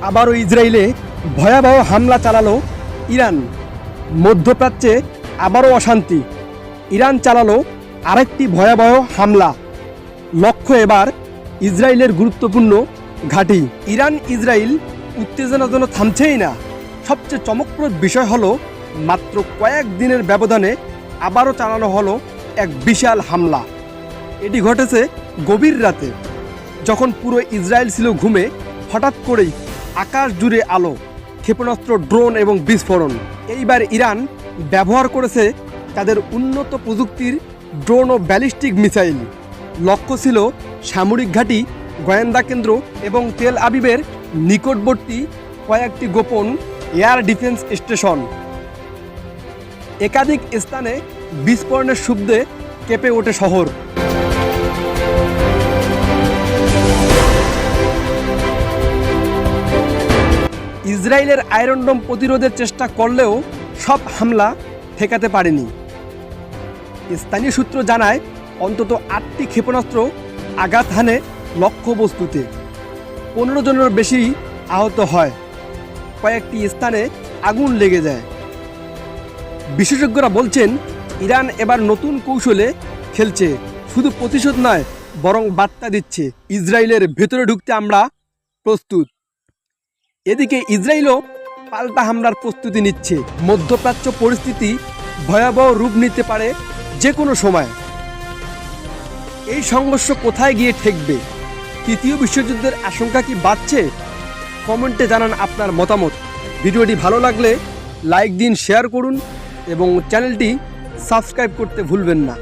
আবারও ইসরায়েলে ভয়াবহ হামলা চালালো ইরান। মধ্যপ্রাচ্যে আবারও অশান্তি। ইরান চালালো আরেকটি ভয়াবহ হামলা। লক্ষ্য এবার ইসরায়েলের গুরুত্বপূর্ণ ঘাঁটি। ইরান ইসরায়েল উত্তেজনা যেন থামছেই না। সবচেয়ে চমকপ্রদ বিষয় হলো মাত্র কয়েক দিনের ব্যবধানে আবারও চালানো হলো এক বিশাল হামলা। এটি ঘটেছে গভীর রাতে, যখন পুরো ইসরায়েল ছিল ঘুমে। হঠাৎ করেই আকাশ জুড়ে আলো, ক্ষেপণাস্ত্র, ড্রোন এবং বিস্ফোরণ। এইবার ইরান ব্যবহার করেছে তাদের উন্নত প্রযুক্তির ড্রোন ও ব্যালিস্টিক মিসাইল। লক্ষ্য ছিল সামরিক ঘাঁটি, গোয়েন্দা কেন্দ্র এবং তেল আবিবের নিকটবর্তী কয়েকটি গোপন এয়ার ডিফেন্স স্টেশন। একাধিক স্থানে বিস্ফোরণের শব্দে কেঁপে ওঠে শহর। ইসরায়েলের আয়রন ডোম প্রতিরোধের চেষ্টা করলেও সব হামলা ঠেকাতে পারেনি। স্থানীয় সূত্র জানায় অন্তত 8টি ক্ষেপণাস্ত্র আঘাত হানে লক্ষ্যবস্তুতে। 15 জনের বেশি আহত হয়। কয়েকটি স্থানে আগুন লেগে যায়। বিশেষজ্ঞরা বলছেন ইরান এবার নতুন কৌশলে খেলছে। শুধু প্রতিশোধ নয়, বরং বার্তা দিচ্ছে ইসরায়েলের ভেতরে ঢুকতে আমরা প্রস্তুত। এদিকে ইসরায়েলও পাল্টা হামলার প্রস্তুতি নিচ্ছে। মধ্যপ্রাচ্য পরিস্থিতি ভয়াবহ রূপ নিতে পারে যে কোনো সময়। এই সংঘর্ষ কোথায় গিয়ে ঠেকবে? তৃতীয় বিশ্বযুদ্ধের আশঙ্কা কি বাড়ছে? কমেন্টে জানান আপনার মতামত। ভিডিওটি ভালো লাগলে লাইক দিন, শেয়ার করুন এবং চ্যানেলটি সাবস্ক্রাইব করতে ভুলবেন না।